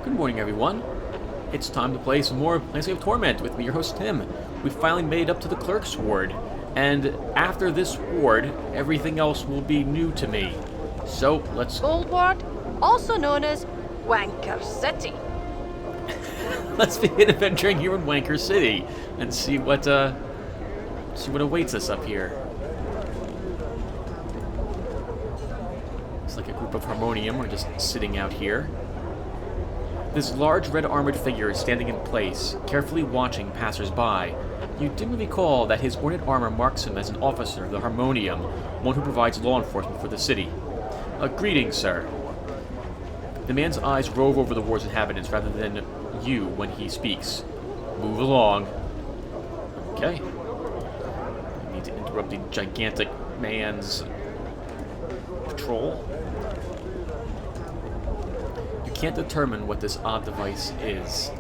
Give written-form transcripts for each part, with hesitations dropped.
Good morning, everyone. It's time to play some more Planescape Torment with me, your host, Tim. We finally made it up to the Clerk's Ward, and after this ward, everything else will be new to me. So, let's... Gold Ward, also known as Wanker City. let's begin adventuring here in Wanker City, and see what awaits us up here. It's like a group of Harmonium are just sitting out here. This large red armored figure is standing in place, carefully watching passers-by. You dimly recall that his ornate armor marks him as an officer of the Harmonium, one who provides law enforcement for the city. Greetings, sir. The man's eyes rove over the ward's inhabitants rather than you when he speaks. Move along. Okay. I need to interrupt the gigantic man's patrol. You can't determine what this odd device is.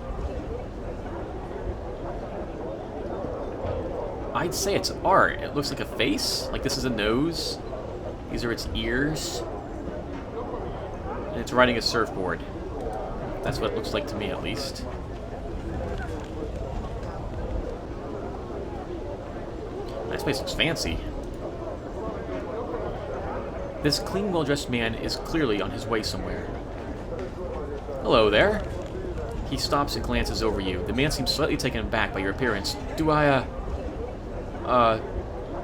I'd say it's art. It looks like a face. Like this is a nose. These are its ears. And it's riding a surfboard. That's what it looks like to me, at least. This place looks fancy. This clean, well-dressed man is clearly on his way somewhere. Hello there. He stops and glances over you. The man seems slightly taken aback by your appearance. Do I,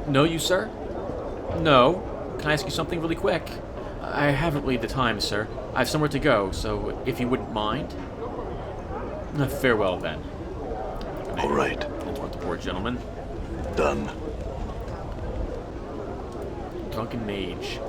know you, sir? No. Can I ask you something really quick? I haven't really the time, sir. I have somewhere to go, so if you wouldn't mind. Farewell, then. All right. Interrupt the poor gentleman. Done. Drunken mage.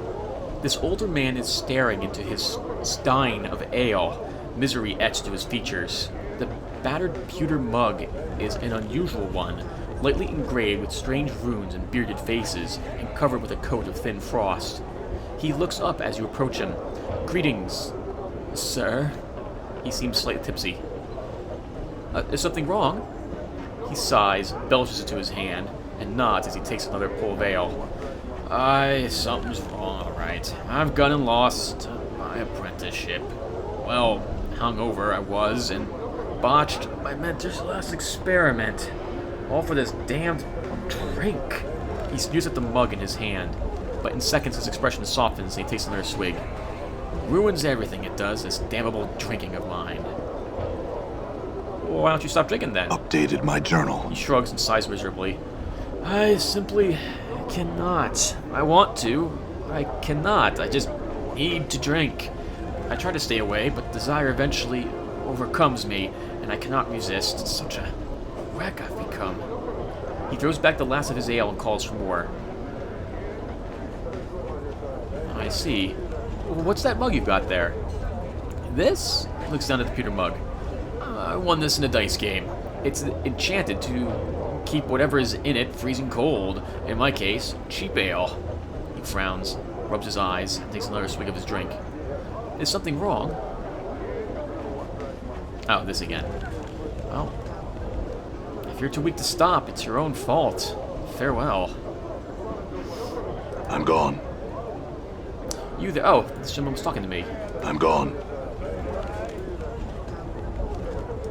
This older man is staring into his stein of ale, misery etched to his features. The battered pewter mug is an unusual one, lightly engraved with strange runes and bearded faces, and covered with a coat of thin frost. He looks up as you approach him. Greetings, sir. He seems slightly tipsy. Is something wrong? He sighs, belches into his hand, and nods as he takes another pull of ale. Something's wrong, alright. I've gone and lost my apprenticeship. Well, hungover I was, and botched my mentor's last experiment. All for this damned drink. He sneers at the mug in his hand, but in seconds his expression softens and he takes another swig. Ruins everything it does, this damnable drinking of mine. Well, why don't you stop drinking then? Updated my journal. He shrugs and sighs miserably. I simply cannot. I want to. I cannot. I just need to drink. I try to stay away, but desire eventually overcomes me, and I cannot resist. It's such a wreck I've become. He throws back the last of his ale and calls for more. I see. What's that mug you've got there? This? He looks down at the pewter mug. I won this in a dice game. It's enchanted to keep whatever is in it freezing cold. In my case, cheap ale. He frowns, rubs his eyes, and takes another swig of his drink. Is something wrong? Oh, this again. Well, if you're too weak to stop, it's your own fault. Farewell. I'm gone. You there? Oh, this gentleman was talking to me. I'm gone.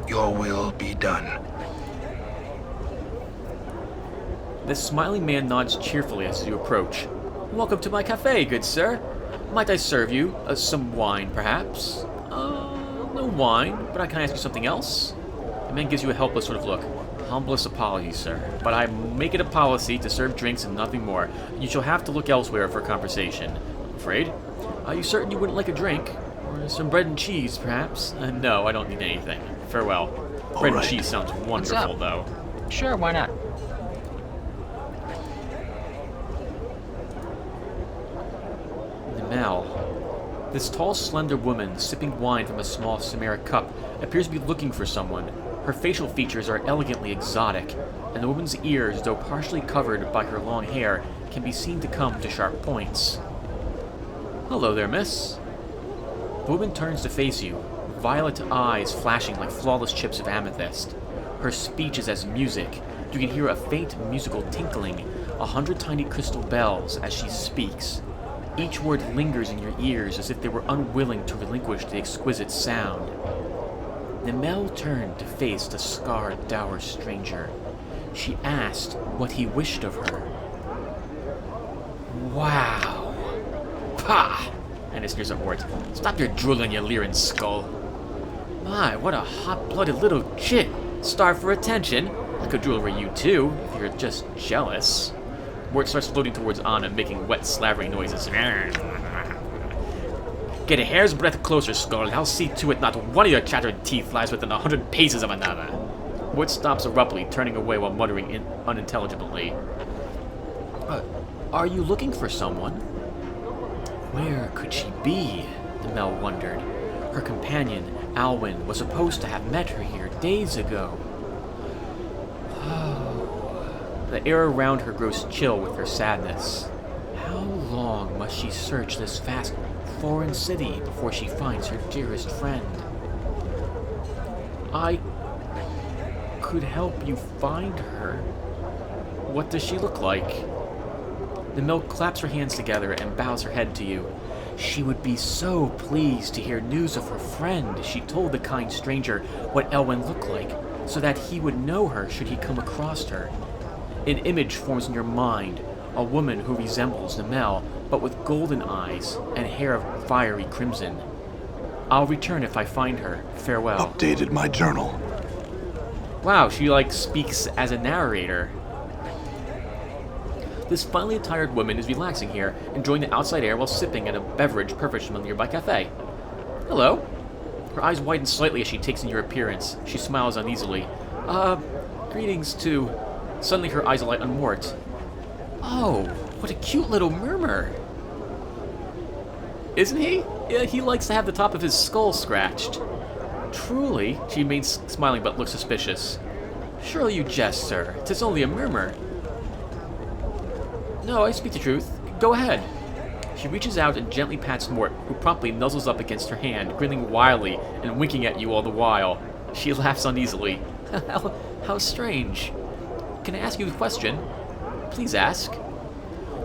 Your will be done. This smiling man nods cheerfully as you approach. Welcome to my cafe, good sir. Might I serve you? Some wine, perhaps? No wine, but I can ask you something else? The man gives you a helpless sort of look. Humblest apologies, sir, but I make it a policy to serve drinks and nothing more. You shall have to look elsewhere for conversation. I'm afraid. Are you certain you wouldn't like a drink? Or some bread and cheese, perhaps? No, I don't need anything. Farewell. Bread and cheese sounds wonderful, though. Sure, why not? Namel. This tall, slender woman, sipping wine from a small Samara cup, appears to be looking for someone. Her facial features are elegantly exotic, and the woman's ears, though partially covered by her long hair, can be seen to come to sharp points. Hello there, miss. The woman turns to face you, violet eyes flashing like flawless chips of amethyst. Her speech is as music. You can hear a faint musical tinkling, 100 tiny crystal bells as she speaks. Each word lingers in your ears as if they were unwilling to relinquish the exquisite sound. Namel turned to face the scarred, dour stranger. She asked what he wished of her. Wow. Pah! And it sneers at Mort. Stop your drooling, you leering skull. My, what a hot-blooded little chit. Starved for attention. I could drool over you too, if you're just jealous. Mort starts floating towards Anna, making wet, slavering noises. Get a hair's breadth closer, Skull, and I'll see to it not one of your chattering teeth lies within 100 paces of another. Mort stops abruptly, turning away while muttering unintelligibly. Are you looking for someone? Where could she be? Namel wondered. Her companion, Alwyn, was supposed to have met her here days ago. The air around her grows chill with her sadness. How long must she search this vast foreign city before she finds her dearest friend? I could help you find her. What does she look like? The milk claps her hands together and bows her head to you. She would be so pleased to hear news of her friend. She told the kind stranger what Elwyn looked like, so that he would know her should he come across her. An image forms in your mind, a woman who resembles Namel, but with golden eyes and hair of fiery crimson. I'll return if I find her. Farewell. Updated my journal. Wow, she speaks as a narrator. This finely attired woman is relaxing here, enjoying the outside air while sipping at a beverage purchased from a nearby cafe. Hello. Her eyes widen slightly as she takes in your appearance. She smiles uneasily. Greetings too. Suddenly her eyes alight on Mort. Oh, what a cute little murmur. Isn't he? Yeah, he likes to have the top of his skull scratched. Truly, she remains smiling but looks suspicious. Surely you jest, sir. 'Tis only a murmur. No, I speak the truth. Go ahead. She reaches out and gently pats Mort, who promptly nuzzles up against her hand, grinning wildly and winking at you all the while. She laughs uneasily. How strange. Can I ask you a question? Please ask.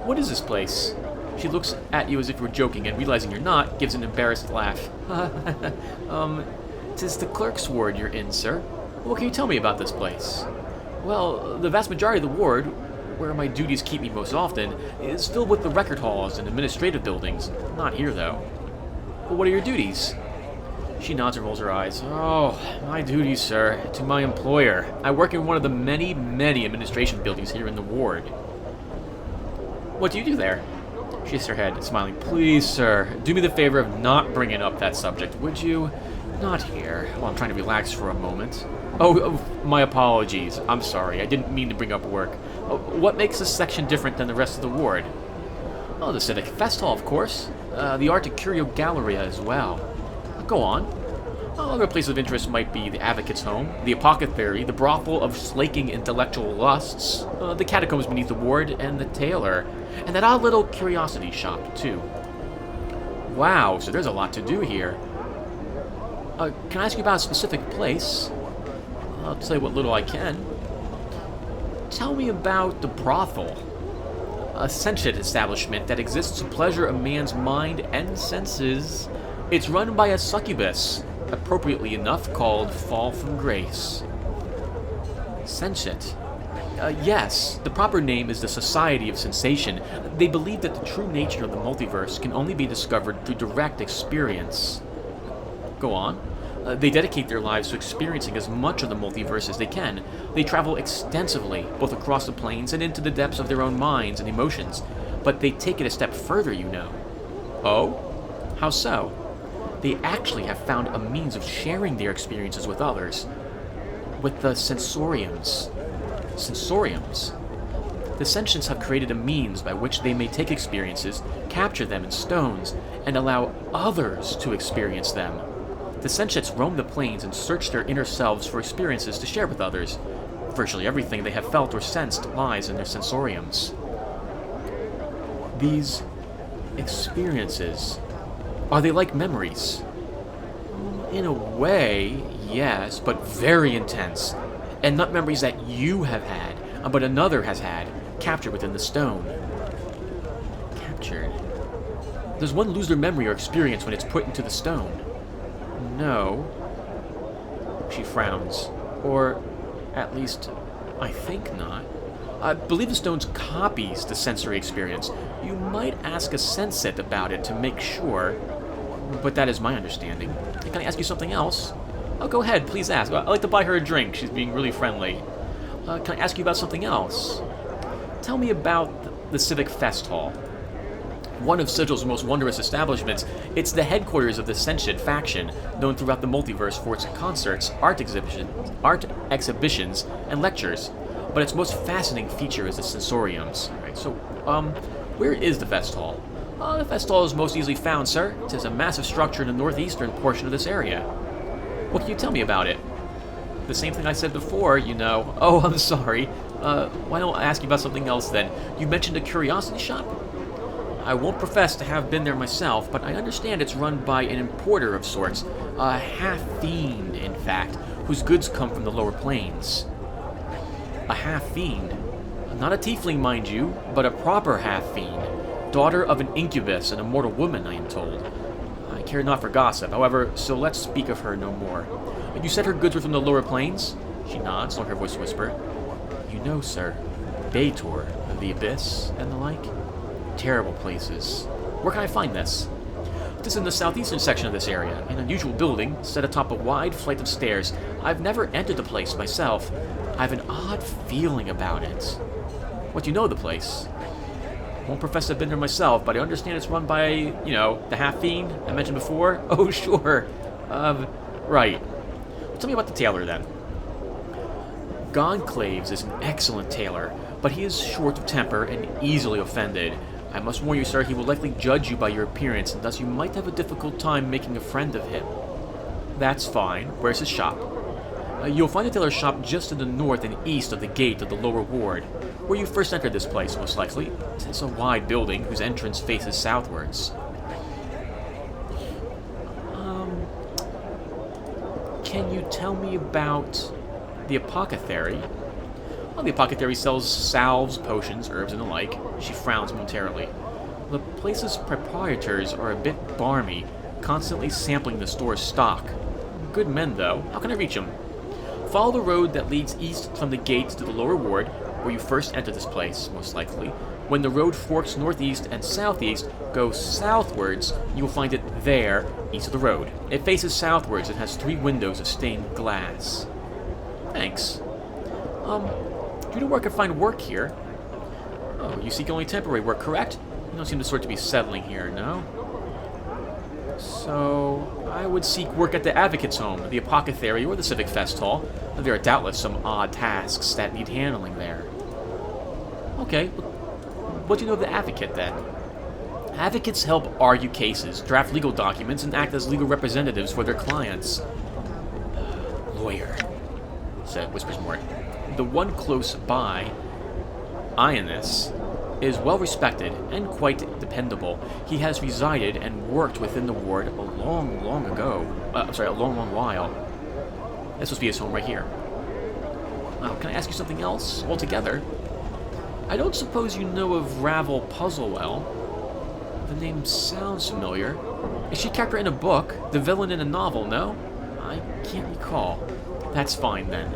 What is this place? She looks at you as if you were joking, and realizing you're not, gives an embarrassed laugh. 'Tis the clerk's ward you're in, sir. What can you tell me about this place? Well, the vast majority of the ward, where my duties keep me most often, is filled with the record halls and administrative buildings. Not here, though. Well, what are your duties? She nods and rolls her eyes. Oh, my duties, sir, to my employer. I work in one of the many, many administration buildings here in the ward. What do you do there? She shakes her head, smiling. Please, sir, do me the favor of not bringing up that subject, would you? Not here. Well, I'm trying to relax for a moment. Oh, my apologies. I'm sorry. I didn't mean to bring up work. What makes this section different than the rest of the ward? Oh, the Civic Fest Hall, of course. The Art and Curio Galleria as well. Go on. Other places of interest might be the Advocate's Home, the Apothecary, the Brothel of Slaking Intellectual Lusts, the Catacombs beneath the ward, and the Tailor. And that odd little curiosity shop, too. Wow, so there's a lot to do here. Can I ask you about a specific place? I'll tell you what little I can. Tell me about the brothel. A sentient establishment that exists to pleasure a man's mind and senses. It's run by a succubus, appropriately enough called Fall from Grace. Sentient. Yes, the proper name is the Society of Sensation. They believe that the true nature of the multiverse can only be discovered through direct experience. Go on. They dedicate their lives to experiencing as much of the multiverse as they can. They travel extensively, both across the planes and into the depths of their own minds and emotions. But they take it a step further, you know. Oh? How so? They actually have found a means of sharing their experiences with others. With the sensoriums. Sensoriums? The sentients have created a means by which they may take experiences, capture them in stones, and allow others to experience them. The sentients roam the plains and search their inner selves for experiences to share with others. Virtually everything they have felt or sensed lies in their sensoriums. These experiences, are they like memories? In a way, yes, but very intense. And not memories that you have had, but another has had, captured within the stone. Captured? Does one lose their memory or experience when it's put into the stone? No. She frowns. Or, at least, I think not. I believe the stones copies the sensory experience. You might ask a sensit about it to make sure, but that is my understanding. Can I ask you something else? Oh, go ahead, please ask. I'd like to buy her a drink. She's being really friendly. Can I ask you about something else? Tell me about the Civic Fest Hall. One of Sigil's most wondrous establishments, it's the headquarters of the Sentient faction, known throughout the multiverse for its concerts, art exhibitions, and lectures. But its most fascinating feature is the sensoriums. Right, so, where is the Fest Hall? The Fest Hall is most easily found, sir. It is a massive structure in the northeastern portion of this area. What can you tell me about it? The same thing I said before, you know. Oh, I'm sorry. Why don't I ask you about something else then? You mentioned a curiosity shop? I won't profess to have been there myself, but I understand it's run by an importer of sorts. A half-fiend, in fact, whose goods come from the lower planes. A half-fiend. Not a tiefling, mind you, but a proper half-fiend. Daughter of an incubus and a mortal woman, I am told. I care not for gossip, however, so let's speak of her no more. You said her goods were from the lower planes? She nods, letting her voice whisper. You know, sir, Baitor, the Abyss, and the like. Terrible places. Where can I find this? It is in the southeastern section of this area, an unusual building set atop a wide flight of stairs. I've never entered the place myself. I have an odd feeling about it. What do you know of the place? I won't profess to have been there myself, but I understand it's run by, you know, the half-fiend I mentioned before. Oh, sure. Right. Tell me about the tailor, then. Gonclaves is an excellent tailor, but he is short of temper and easily offended. I must warn you, sir, he will likely judge you by your appearance, and thus you might have a difficult time making a friend of him. That's fine. Where's his shop? You'll find the tailor's shop just to the north and east of the gate of the lower ward, where you first entered this place, most likely. It's a wide building whose entrance faces southwards. Can you tell me about the apothecary? Well, the apothecary sells salves, potions, herbs, and the like. She frowns momentarily. The place's proprietors are a bit barmy, constantly sampling the store's stock. Good men, though. How can I reach them? Follow the road that leads east from the gates to the lower ward, where you first entered this place, most likely. When the road forks northeast and southeast, go southwards, you will find it there, east of the road. It faces southwards and has 3 windows of stained glass. Thanks. Do you know where I can find work here? Oh, you seek only temporary work, correct? You don't seem the sort to be settling here, no? So, I would seek work at the Advocate's Home, the Apothecary, or the Civic Fest Hall. There are doubtless some odd tasks that need handling there. Okay, what do you know of the Advocate, then? Advocates help argue cases, draft legal documents, and act as legal representatives for their clients. Lawyer, whispers Mort. The one close by, Ionis, is well respected and quite dependable. He has resided and worked within the ward a long while. This must be his home right here. Now, can I ask you something else altogether? I don't suppose you know of Ravel Puzzlewell. The name sounds familiar. Is she a character in a book? The villain in a novel, no? I can't recall. That's fine, then.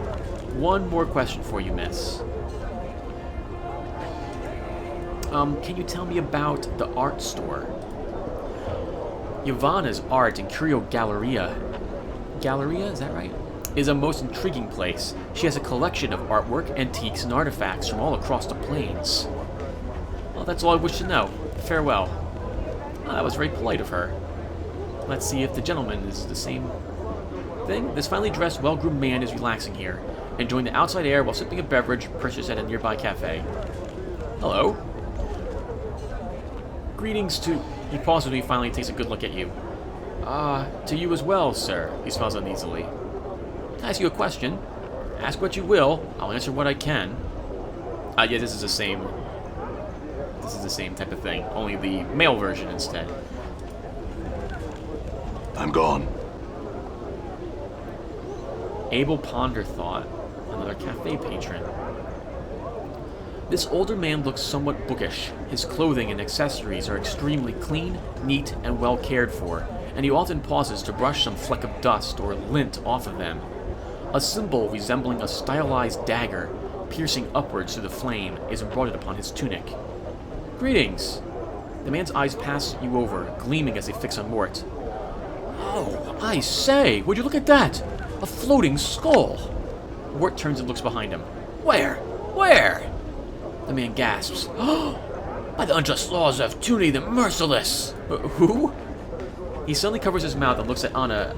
One more question for you, miss. Can you tell me about the art store? Ivana's Art and Curio Galleria. Galleria, is that right? Is a most intriguing place. She has a collection of artwork, antiques, and artifacts from all across the plains. Well, that's all I wish to know. Farewell. That was very polite of her. Let's see if the gentleman is the same thing. This finely dressed, well-groomed man is relaxing here, enjoying the outside air while sipping a beverage purchased at a nearby cafe. Hello. Greetings to... He pauses when he finally takes a good look at you. To you as well, sir. He smiles uneasily. Can I ask you a question? Ask what you will. I'll answer what I can. Yeah, this is the same type of thing. Only the male version instead. I'm gone. Abel Ponderthought, another cafe patron. This older man looks somewhat bookish. His clothing and accessories are extremely clean, neat, and well cared for, and he often pauses to brush some fleck of dust or lint off of them. A symbol resembling a stylized dagger, piercing upwards through the flame, is embroidered upon his tunic. Greetings! The man's eyes pass you over, gleaming as they fix on Mort. Oh, I say, would you look at that? A floating skull! Mort turns and looks behind him. Where? Where? The man gasps. Oh! By the unjust laws of Tuni the Merciless! Who? He suddenly covers his mouth and looks at Anna,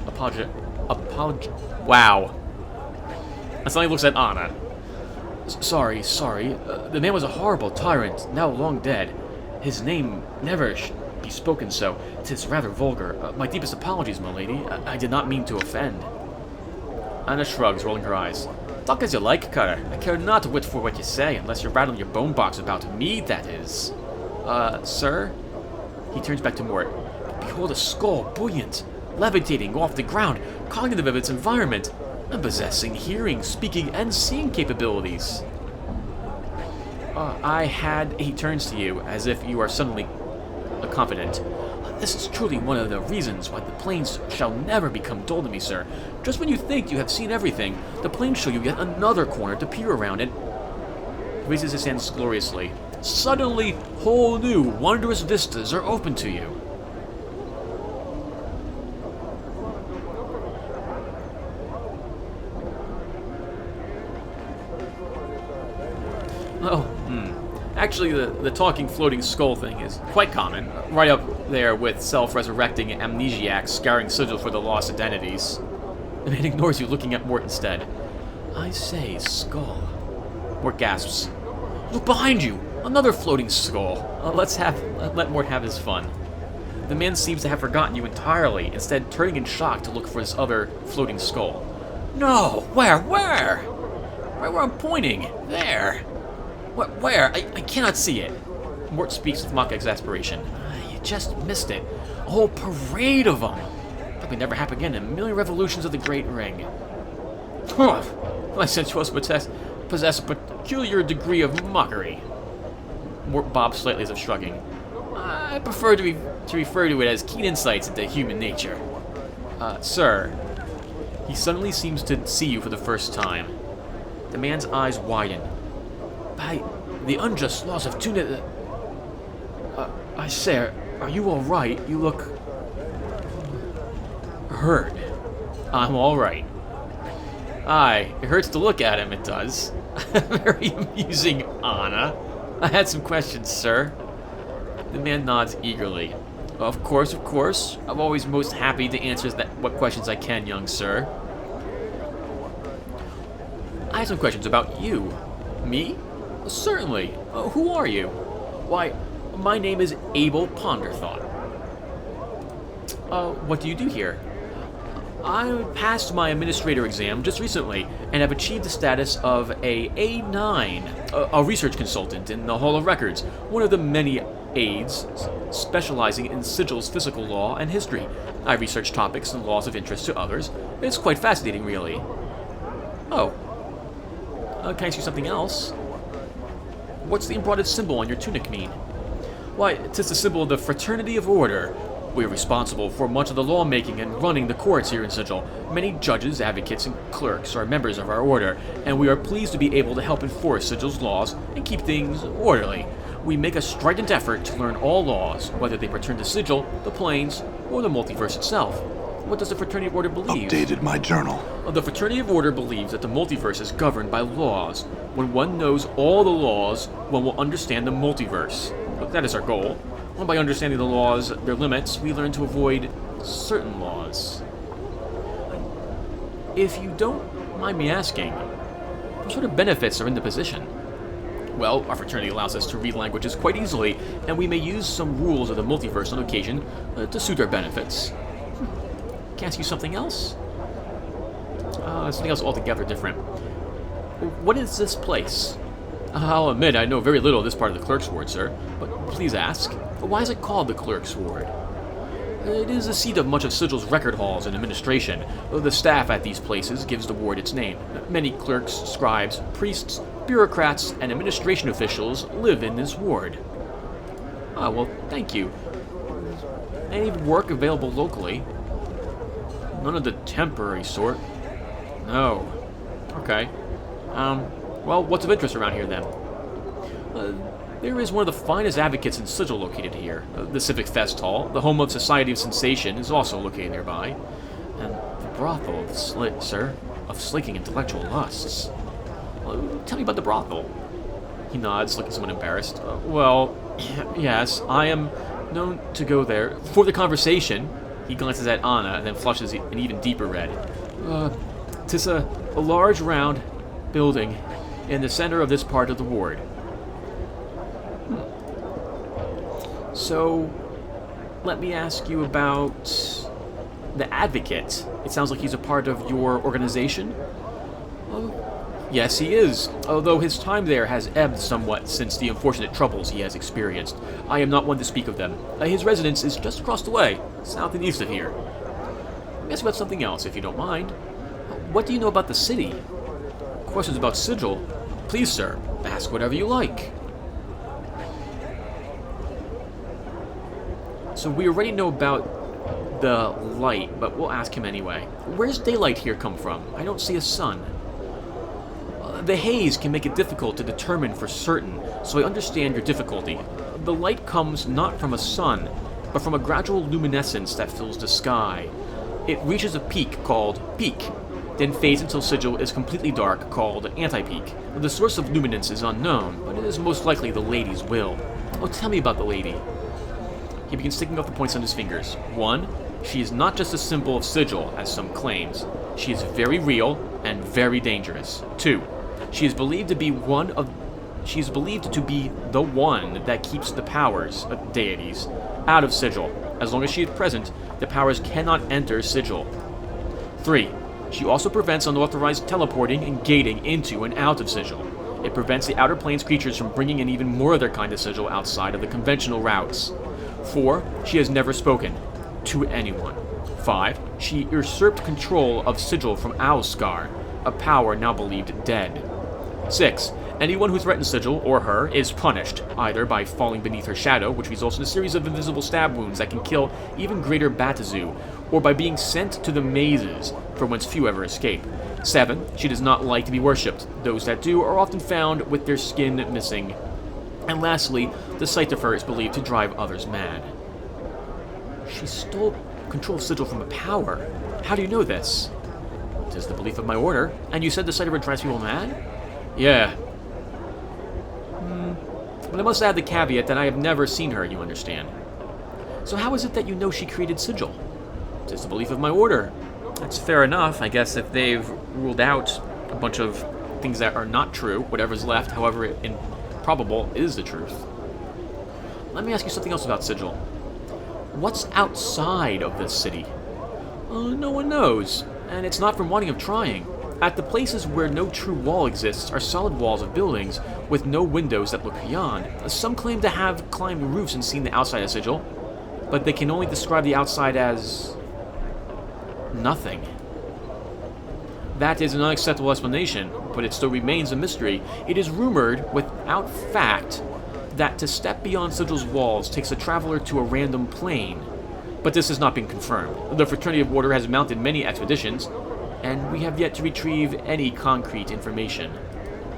wow. And suddenly looks at Anna. Sorry. The man was a horrible tyrant, now long dead. His name never should be spoken so. 'Tis rather vulgar. My deepest apologies, my lady. I did not mean to offend. Anna shrugs, rolling her eyes. Talk as you like, Cutter. I care not a whit for what you say, unless you're rattling your bone box about me, that is. Sir? He turns back to Mort. Behold a skull, buoyant, levitating off the ground, cognitive of its environment, and possessing hearing, speaking, and seeing capabilities. He turns to you, as if you are suddenly confident. This is truly one of the reasons why the plains shall never become dull to me, sir. Just when you think you have seen everything, the plains show you yet another corner to peer around, and... He raises his hands gloriously. Suddenly, whole new, wondrous vistas are open to you. Actually, the talking floating skull thing is quite common, right up there with self-resurrecting amnesiacs scouring Sigil for the lost identities. The man ignores you, looking at Mort instead. I say, skull. Mort gasps. Look behind you! Another floating skull! Let Mort have his fun. The man seems to have forgotten you entirely, instead turning in shock to look for this other floating skull. No! Where? Right where I'm pointing! There! Where? I cannot see it. Mort speaks with mock exasperation. You just missed it. A whole parade of them. Probably never happen again in a million revolutions of the Great Ring. My sensuous possess a peculiar degree of mockery. Mort bobs slightly as if shrugging. I prefer to refer to it as keen insights into human nature. Sir. He suddenly seems to see you for the first time. The man's eyes widen. By the unjust laws of Tuna... I say, are you alright? You look... hurt. I'm alright. Aye, it hurts to look at him, it does. Very amusing, Anna. I had some questions, sir. The man nods eagerly. Of course. I'm always most happy to answer what questions I can, young sir. I have some questions about you. Me? Certainly. Who are you? Why, my name is Abel Ponderthought. What do you do here? I passed my administrator exam just recently and have achieved the status of a A9, a research consultant in the Hall of Records, one of the many aides specializing in Sigil's physical law and history. I research topics and laws of interest to others. It's quite fascinating, really. Oh. Can I ask you something else? What's the embroidered symbol on your tunic mean? Why, 'tis the symbol of the Fraternity of Order. We are responsible for much of the lawmaking and running the courts here in Sigil. Many judges, advocates, and clerks are members of our order, and we are pleased to be able to help enforce Sigil's laws and keep things orderly. We make a strident effort to learn all laws, whether they pertain to Sigil, the planes, or the multiverse itself. What does the Fraternity of Order believe? Updated my journal. The Fraternity of Order believes that the multiverse is governed by laws. When one knows all the laws, one will understand the multiverse. That is our goal. And by understanding the laws, their limits, we learn to avoid certain laws. If you don't mind me asking, what sort of benefits are in the position? Well, our fraternity allows us to read languages quite easily, and we may use some rules of the multiverse on occasion to suit our benefits. Can I ask you something else? Something else altogether different. What is this place? I'll admit I know very little of this part of the Clerk's Ward, sir, but please ask. Why is it called the Clerk's Ward? It is the seat of much of Sigil's record halls and administration. The staff at these places gives the ward its name. Many clerks, scribes, priests, bureaucrats, and administration officials live in this ward. Ah, well, thank you. Any work available locally? None of the temporary sort. No. Okay. Well, what's of interest around here, then? There is one of the finest advocates in Sigil located here. The Civic Fest Hall, the home of Society of Sensation, is also located nearby. And the brothel of slaking intellectual lusts. Tell me about the brothel. He nods, looking somewhat embarrassed. Well, yes, I am known to go there for the conversation. He glances at Anna and then flushes an even deeper red. 'Tis a large round building in the center of this part of the ward. So, let me ask you about the Advocate. It sounds like he's a part of your organization? Yes, he is, although his time there has ebbed somewhat since the unfortunate troubles he has experienced. I am not one to speak of them. His residence is just across the way, south and east of here. Let me ask you about something else, if you don't mind. What do you know about the city? Questions about Sigil? Please, sir, ask whatever you like. So we already know about the light, but we'll ask him anyway. Where's daylight here come from? I don't see a sun. The haze can make it difficult to determine for certain, so I understand your difficulty. The light comes not from a sun, but from a gradual luminescence that fills the sky. It reaches a peak called peak, then fades until Sigil is completely dark, called anti-peak. The source of luminance is unknown, but it is most likely the lady's will. Oh, tell me about the lady. He begins ticking off the points on his fingers. 1. She is not just a symbol of Sigil, as some claims. She is very real and very dangerous. 2. She is believed to be the one that keeps the powers of deities out of Sigil. As long as she is present, the powers cannot enter Sigil. 3. She also prevents unauthorized teleporting and gating into and out of Sigil. It prevents the Outer Planes creatures from bringing in even more of their kind of Sigil outside of the conventional routes. 4. She has never spoken to anyone. 5. She usurped control of Sigil from Owlscar, a power now believed dead. 6. Anyone who threatens Sigil, or her, is punished, either by falling beneath her shadow, which results in a series of invisible stab wounds that can kill even greater Batazu, or by being sent to the mazes, from whence few ever escape. 7. She does not like to be worshipped. Those that do are often found with their skin missing. And lastly, the sight of her is believed to drive others mad. She stole control of Sigil from a power. How do you know this? It is the belief of my order. And you said the sight of her drives people mad? Yeah. But I must add the caveat that I have never seen her, you understand. So how is it that you know she created Sigil? It is the belief of my order. That's fair enough. I guess if they've ruled out a bunch of things that are not true, whatever's left, however improbable, is the truth. Let me ask you something else about Sigil. What's outside of this city? No one knows, and it's not from wanting of trying. At the places where no true wall exists are solid walls of buildings with no windows that look beyond. Some claim to have climbed roofs and seen the outside of Sigil, but they can only describe the outside as nothing. That is an unacceptable explanation, but it still remains a mystery. It is rumored, without fact, that to step beyond Sigil's walls takes a traveler to a random plane, but this has not been confirmed. The Fraternity of Water has mounted many expeditions, and we have yet to retrieve any concrete information.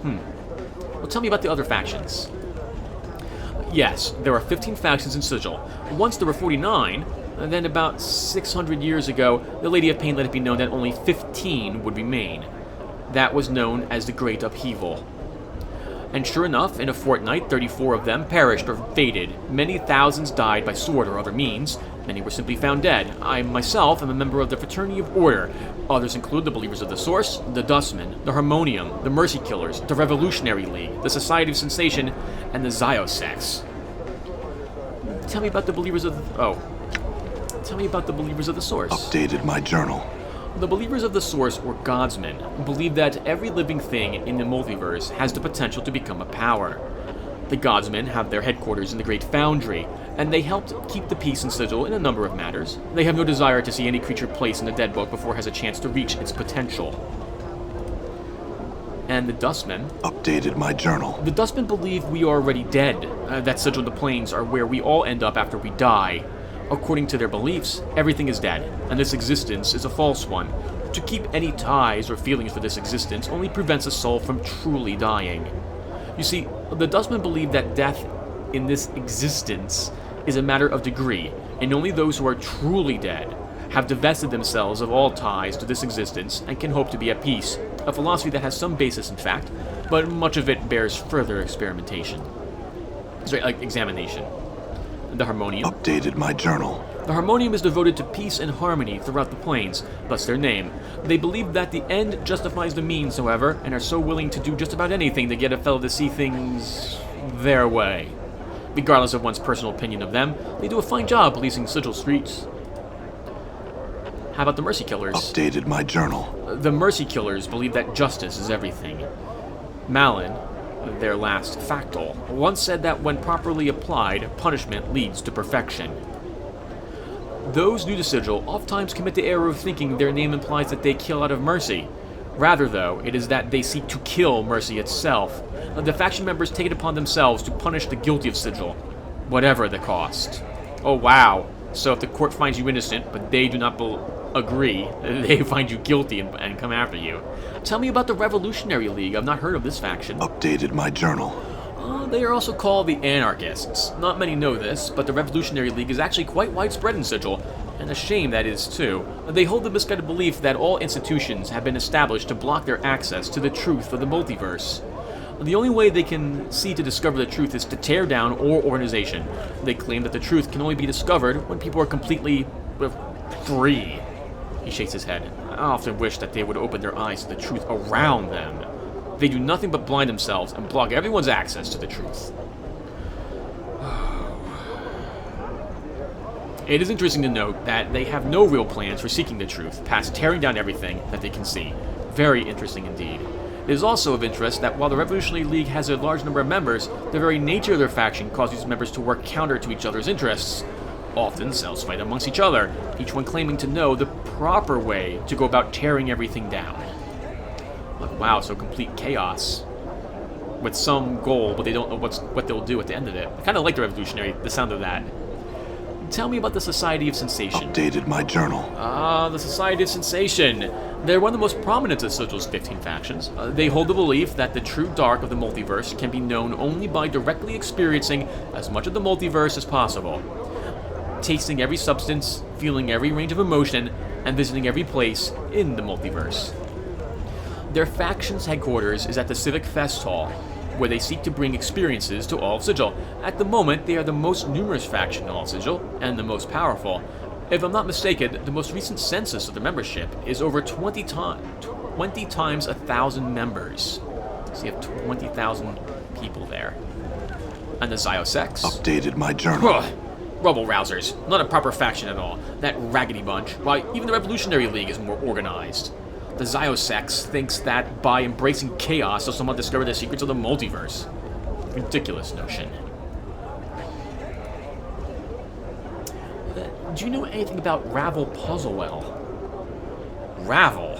Well, tell me about the other factions. Yes, there are 15 factions in Sigil. Once there were 49, and then about 600 years ago, the Lady of Pain let it be known that only 15 would remain. That was known as the Great Upheaval. And sure enough, in a fortnight, 34 of them perished or faded. Many thousands died by sword or other means. Many were simply found dead. I myself am a member of the Fraternity of Order. Others include the Believers of the Source, the Dustmen, the Harmonium, the Mercy Killers, the Revolutionary League, the Society of Sensation, and the Ziosex. Tell me about the Believers of Tell me about the Believers of the Source. Updated my journal. The Believers of the Source, or Godsmen, believe that every living thing in the multiverse has the potential to become a power. The Godsmen have their headquarters in the Great Foundry, and they helped keep the peace in Sigil in a number of matters. They have no desire to see any creature placed in the Dead Book before it has a chance to reach its potential. And the Dustmen... Updated my journal. The Dustmen believe we are already dead, that Sigil the Plains are where we all end up after we die. According to their beliefs, everything is dead, and this existence is a false one. To keep any ties or feelings for this existence only prevents a soul from truly dying. You see, the Dustmen believe that death in this existence is a matter of degree, and only those who are truly dead have divested themselves of all ties to this existence and can hope to be at peace. A philosophy that has some basis in fact, but much of it bears further experimentation. Sorry, like examination. The Harmonium. Updated my journal. The Harmonium is devoted to peace and harmony throughout the planes, thus their name. They believe that the end justifies the means, however, and are so willing to do just about anything to get a fellow to see things their way. Regardless of one's personal opinion of them, they do a fine job policing Sigil streets. How about the Mercy Killers? Updated my journal. The Mercy Killers believe that justice is everything. Malin, their last factal, once said that when properly applied, punishment leads to perfection. Those new to Sigil oftentimes commit the error of thinking their name implies that they kill out of mercy. Rather, though, it is that they seek to kill mercy itself. The faction members take it upon themselves to punish the guilty of Sigil, whatever the cost. Oh wow, so if the court finds you innocent, but they do not agree, they find you guilty and come after you. Tell me about the Revolutionary League. I've not heard of this faction. Updated my journal. They are also called the Anarchists. Not many know this, but the Revolutionary League is actually quite widespread in Sigil, and a shame that is too. They hold the misguided belief that all institutions have been established to block their access to the truth of the multiverse. The only way they can see to discover the truth is to tear down all organization. They claim that the truth can only be discovered when people are completely free. He shakes his head. I often wish that they would open their eyes to the truth around them. They do nothing but blind themselves and block everyone's access to the truth. It is interesting to note that they have no real plans for seeking the truth, past tearing down everything that they can see. Very interesting indeed. It is also of interest that while the Revolutionary League has a large number of members, the very nature of their faction causes these members to work counter to each other's interests. Often, cells fight amongst each other, each one claiming to know the proper way to go about tearing everything down. Like, wow, so complete chaos. With some goal, but they don't know what they'll do at the end of it. I kind of like the sound of that. Tell me about the Society of Sensation. Updated my journal. The Society of Sensation. They're one of the most prominent of Sigil's 15 factions. They hold the belief that the true dark of the multiverse can be known only by directly experiencing as much of the multiverse as possible. Tasting every substance, feeling every range of emotion, and visiting every place in the multiverse. Their faction's headquarters is at the Civic Fest Hall, where they seek to bring experiences to all of Sigil. At the moment, they are the most numerous faction in all of Sigil, and the most powerful. If I'm not mistaken, the most recent census of the membership is over 20 times 1,000 members. So you have 20,000 people there. And the Ziosex? Updated my journal. Rubble rousers. Not a proper faction at all. That raggedy bunch. Why, even the Revolutionary League is more organized. The Ziosex thinks that by embracing chaos, they'll somehow discover the secrets of the multiverse. Ridiculous notion. Do you know anything about Ravel Puzzlewell? Ravel?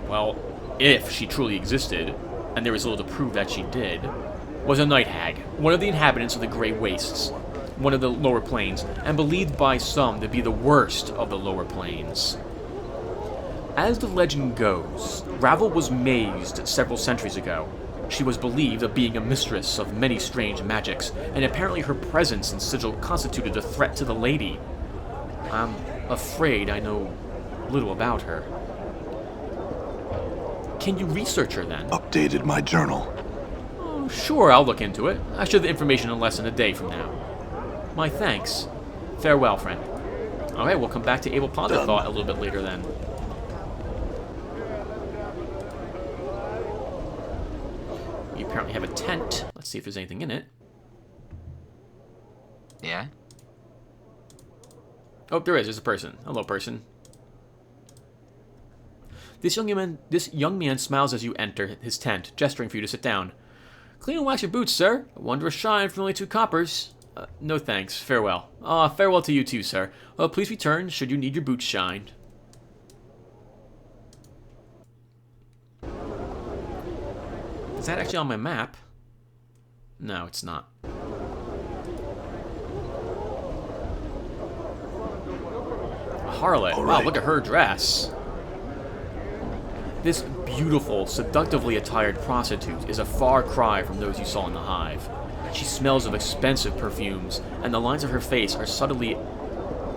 Well, if she truly existed, and there is little to prove that she did, was a night hag, one of the inhabitants of the Grey Wastes, one of the lower planes, and believed by some to be the worst of the lower planes. As the legend goes, Ravel was mazed several centuries ago. She was believed of being a mistress of many strange magics, and apparently her presence in Sigil constituted a threat to the lady. I'm afraid I know little about her. Can you research her then? Updated my journal. Oh, sure, I'll look into it. I should have the information in less than a day from now. My thanks. Farewell, friend. Alright, we'll come back to Abel Ponder Thought a little bit later then. We apparently have a tent. Let's see if there's anything in it. Yeah? Oh, there is. There's a person. Hello, person. This young man smiles as you enter his tent, gesturing for you to sit down. Clean and wax your boots, sir. A wondrous shine for only 2 coppers. No thanks. Farewell. Farewell to you too, sir. Please return should you need your boots shined. Is that actually on my map? No, it's not. A harlot. All Wow, right. look at her dress. This beautiful, seductively attired prostitute is a far cry from those you saw in the hive. She smells of expensive perfumes, and the lines of her face are subtly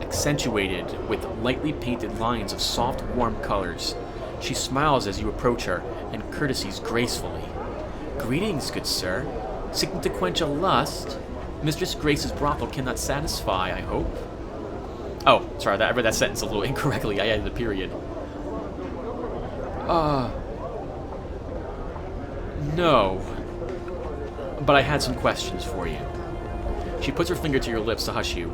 accentuated with lightly painted lines of soft, warm colors. She smiles as you approach her, and courtesies gracefully. "Greetings, good sir. Seeking to quench a lust? Mistress Grace's brothel cannot satisfy, I hope." Oh, sorry, I read that sentence a little incorrectly. I added a period. No. But I had some questions for you. She puts her finger to your lips to hush you.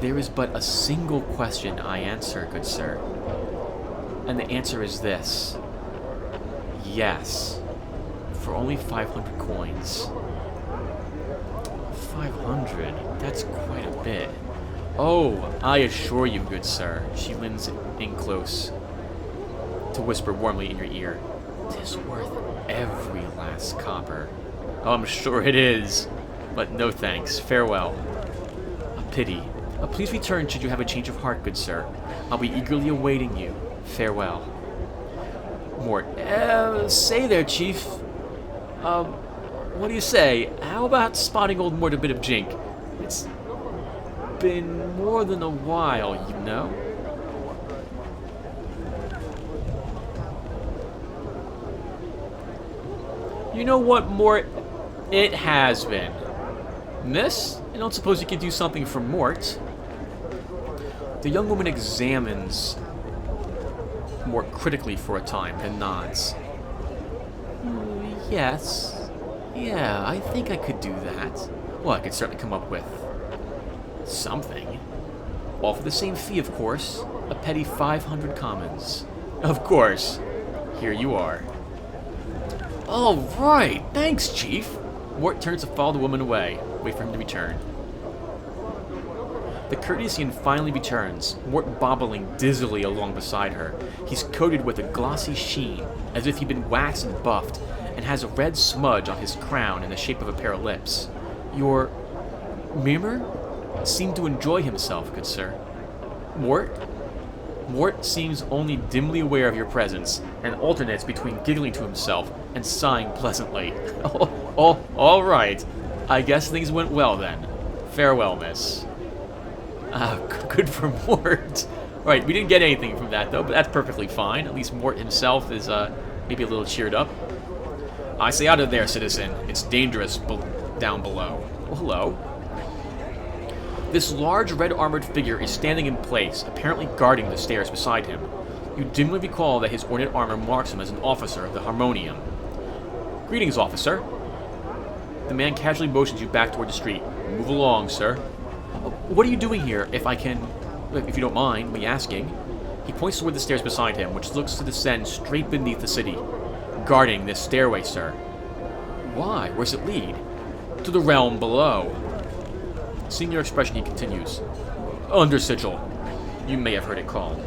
"There is but a single question I answer, good sir. And the answer is this. Yes. For only 500 coins." 500? That's quite a bit. "Oh, I assure you, good sir." She leans in close to whisper warmly in your ear. "'Tis worth every last copper." "Oh, I'm sure it is. But no thanks. Farewell." "A pity. Please return should you have a change of heart, good sir. I'll be eagerly awaiting you. Farewell." Mort. Say there, Chief. What do you say? How about spotting old Mort a bit of jink? It's been more than a while, you know? You know what, Mort? It has been. Miss, I don't suppose you could do something for Mort. The young woman examines Mort critically for a time, then nods. Yes. Yeah, I think I could do that. Well, I could certainly come up with something. All for the same fee, of course. A petty 500 commons. Of course. Here you are. All right. Thanks, Chief. Mort turns to follow the woman away. Wait for him to return. The courtesan finally returns, Mort bobbling dizzily along beside her. He's coated with a glossy sheen, as if he'd been waxed and buffed, and has a red smudge on his crown in the shape of a pair of lips. Your Mimir seemed to enjoy himself, good sir. Mort? Mort seems only dimly aware of your presence, and alternates between giggling to himself and sighing pleasantly. All right. I guess things went well then. Farewell, miss. Good for Mort. Right, we didn't get anything from that, though, but that's perfectly fine. At least Mort himself is maybe a little cheered up. I say out of there, citizen. It's dangerous down below. Well, hello. This large red-armored figure is standing in place, apparently guarding the stairs beside him. You dimly recall that his ornate armor marks him as an officer of the Harmonium. Greetings, officer. The man casually motions you back toward the street. Move along, sir. What are you doing here, if you don't mind me asking? He points toward the stairs beside him, which looks to descend straight beneath the city. Guarding this stairway, sir. Why? Where's it lead? To the realm below. Seeing your expression, he continues. Under Sigil. You may have heard it called.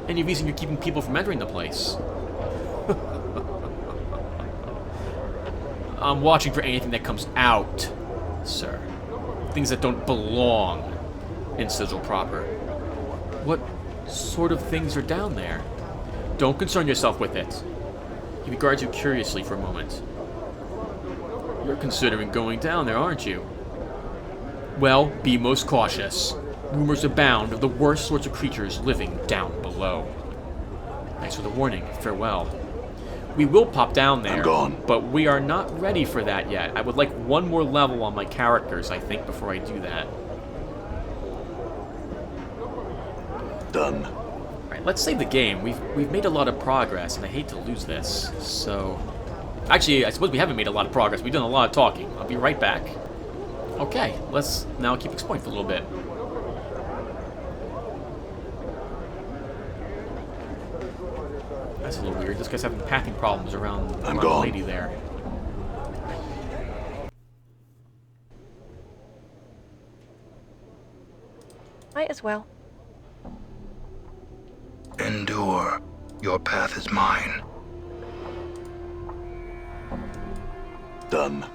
Any reason you're keeping people from entering the place? I'm watching for anything that comes out, sir. Things that don't belong in Sigil proper. What sort of things are down there? Don't concern yourself with it. He regards you curiously for a moment. You're considering going down there, aren't you? Well, be most cautious. Rumors abound of the worst sorts of creatures living down below. Thanks for the warning. Farewell. We will pop down there, I'm gone. But we are not ready for that yet. I would like one more level on my characters, I think, before I do that. Done. Alright, let's save the game. We've made a lot of progress, and I hate to lose this, so... Actually, I suppose we haven't made a lot of progress. We've done a lot of talking. I'll be right back. Okay, let's now keep exploring for a little bit. That's a little weird. This guy's having pathing problems around the lady there. Might as well. Endure. Your path is mine. Done.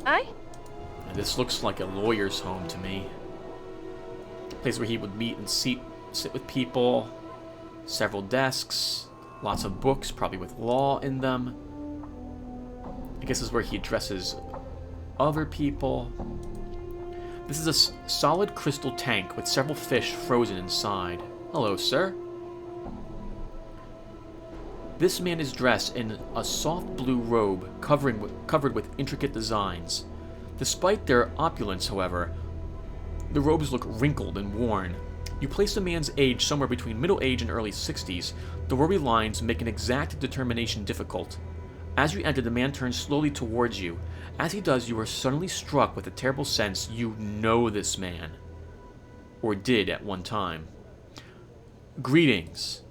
Aye? This looks like a lawyer's home to me. A place where he would meet and sit with people. Several desks, lots of books, probably with law in them. I guess this is where he addresses other people. This is a solid crystal tank with several fish frozen inside. Hello, sir. This man is dressed in a soft blue robe covered with intricate designs. Despite their opulence, however, the robes look wrinkled and worn. You place the man's age somewhere between middle age and early 60s. The rory lines make an exact determination difficult. As you enter, the man turns slowly towards you. As he does, you are suddenly struck with a terrible sense you know this man. Or did at one time. Greetings.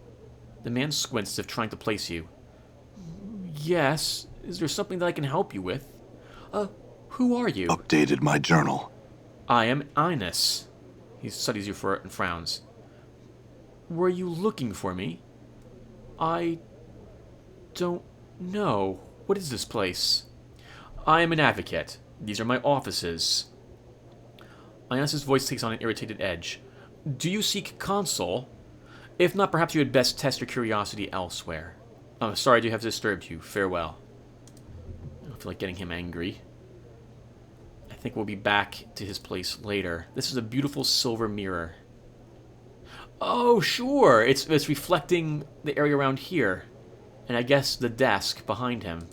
The man squints as if trying to place you. Yes, is there something that I can help you with? Who are you? Updated my journal. I am Inus. He studies you for it and frowns. Were you looking for me? I don't know. What is this place? I am an advocate. These are my offices. Inus's voice takes on an irritated edge. Do you seek counsel? If not, perhaps you had best test your curiosity elsewhere. I'm sorry to have disturbed you. Farewell. I don't feel like getting him angry. I think we'll be back to his place later. This is a beautiful silver mirror. Oh, sure. It's reflecting the area around here. And I guess the desk behind him.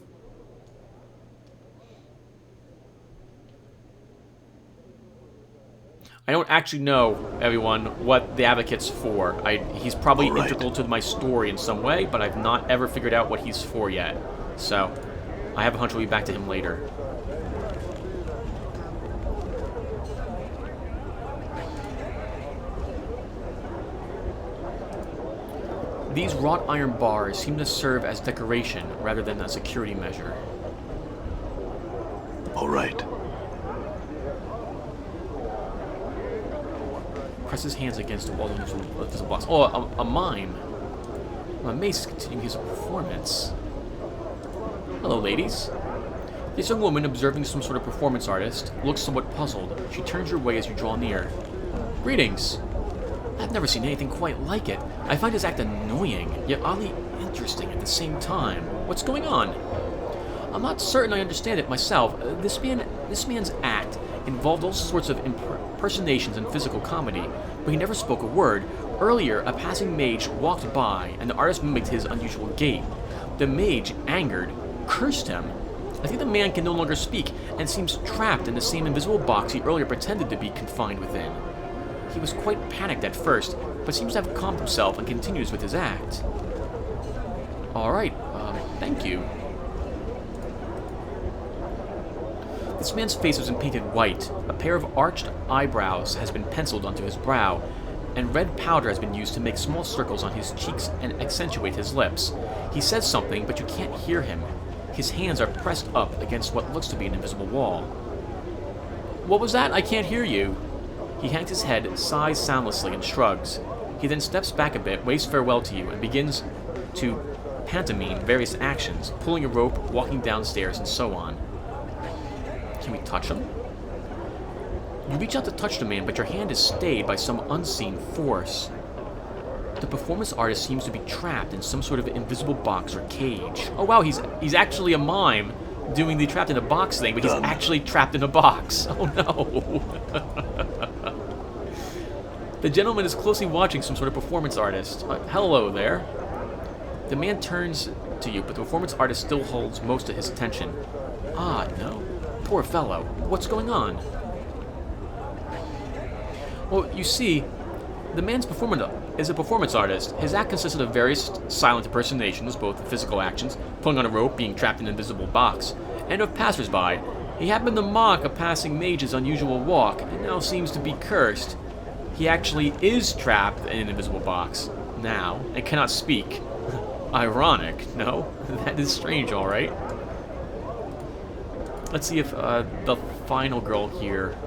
I don't actually know, everyone, what the Advocate's for. He's probably integral to my story in some way, but I've not ever figured out what he's for yet. So, I have a hunch we'll be back to him later. These wrought iron bars seem to serve as decoration rather than a security measure. All right. Presses hands against the wall of the box. Oh, a mime. Mace is continuing his performance. Hello, ladies. This young woman, observing some sort of performance artist, looks somewhat puzzled. She turns your way as you draw near. Greetings. I've never seen anything quite like it. I find his act annoying, yet oddly interesting at the same time. What's going on? I'm not certain I understand it myself. This man's act involved all sorts of impersonations and physical comedy, but he never spoke a word. Earlier, a passing mage walked by, and the artist mimicked his unusual gait. The mage, angered, cursed him. I think the man can no longer speak, and seems trapped in the same invisible box he earlier pretended to be confined within. He was quite panicked at first, but seems to have calmed himself and continues with his act. Alright, thank you. This man's face was painted white. A pair of arched eyebrows has been penciled onto his brow, and red powder has been used to make small circles on his cheeks and accentuate his lips. He says something, but you can't hear him. His hands are pressed up against what looks to be an invisible wall. What was that? I can't hear you. He hangs his head, sighs soundlessly, and shrugs. He then steps back a bit, waves farewell to you, and begins to pantomime various actions, pulling a rope, walking downstairs, and so on. Can we touch him? You reach out to touch the man, but your hand is stayed by some unseen force. The performance artist seems to be trapped in some sort of invisible box or cage. Oh wow, he's actually a mime doing the trapped in a box thing, but he's actually trapped in a box. Oh no. The gentleman is closely watching some sort of performance artist. Hello there. The man turns to you, but the performance artist still holds most of his attention. Ah, no. Poor fellow. What's going on? Well, you see, the man's is a performance artist. His act consisted of various silent impersonations, both physical actions, pulling on a rope, being trapped in an invisible box, and of passers-by. He happened to mock a passing mage's unusual walk, and now seems to be cursed. He actually is trapped in an invisible box now, and cannot speak. Ironic, no? That is strange, alright. Let's see if the final girl here.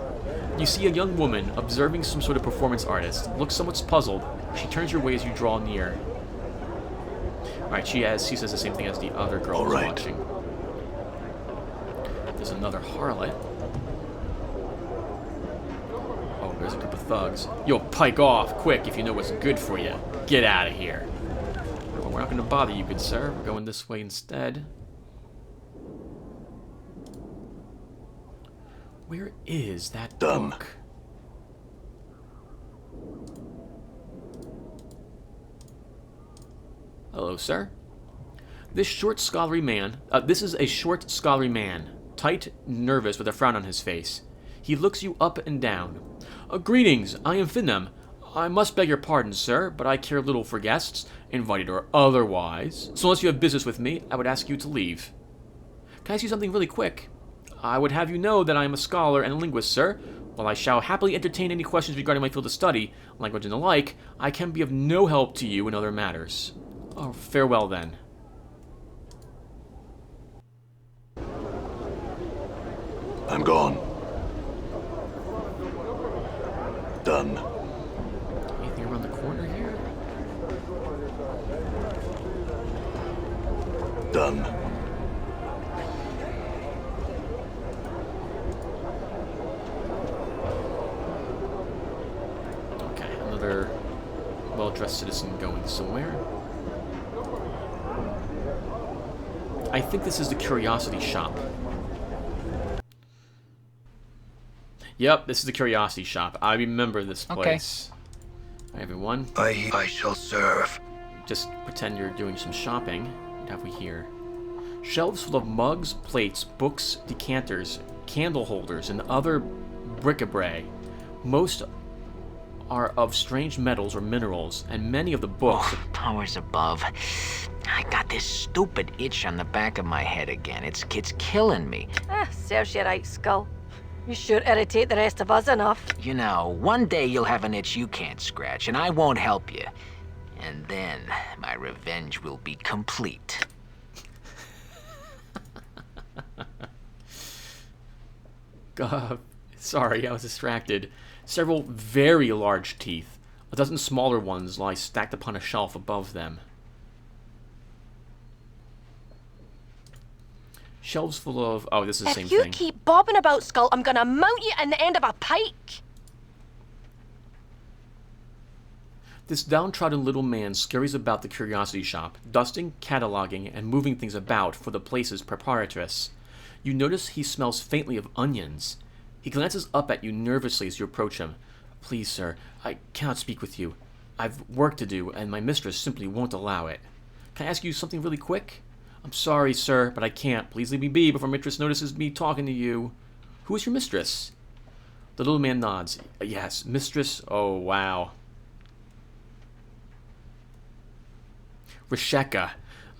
You see a young woman observing some sort of performance artist. Looks somewhat puzzled. She turns your way as you draw near. Alright, she says the same thing as the other girl who's watching. There's another harlot. Oh, there's a group of thugs. Yo, pike off, quick, if you know what's good for you. Get out of here. we're not going to bother you, good sir. We're going this way instead. Where is that book? Hello, sir. This is a short, scholarly man, tight, nervous, with a frown on his face. He looks you up and down. Greetings, I am Finnem. I must beg your pardon, sir, but I care little for guests, invited or otherwise. So unless you have business with me, I would ask you to leave. Can I ask you something really quick? I would have you know that I am a scholar and a linguist, sir. While I shall happily entertain any questions regarding my field of study, language and the like, I can be of no help to you in other matters. Oh, farewell then. I'm gone. Done. Anything around the corner here? Done. Okay, another well-dressed citizen going somewhere. I think this is the curiosity shop. Yep, this is the curiosity shop. I remember this place. Okay. Hi, everyone. I shall serve. Just pretend you're doing some shopping. What have we here? Shelves full of mugs, plates, books, decanters, candle holders, and other bric-a-brac. Most are of strange metals or minerals, and many of the books... Oh, powers above. I got this stupid itch on the back of my head again. It's killing me. Serves you right, Skull. You sure irritate the rest of us enough. You know, one day you'll have an itch you can't scratch, and I won't help you. And then my revenge will be complete. Sorry, I was distracted. Several very large teeth. A dozen smaller ones lie stacked upon a shelf above them. Shelves full of... Oh, this is the same thing. If you keep bobbing about, Skull, I'm gonna mount you in the end of a pike. This downtrodden little man scurries about the curiosity shop, dusting, cataloging, and moving things about for the place's proprietress. You notice he smells faintly of onions. He glances up at you nervously as you approach him. Please, sir, I cannot speak with you. I've work to do, and my mistress simply won't allow it. Can I ask you something really quick? I'm sorry, sir, but I can't. Please leave me be before mistress notices me talking to you. Who is your mistress? The little man nods. Yes, mistress. Oh, wow. Risheka.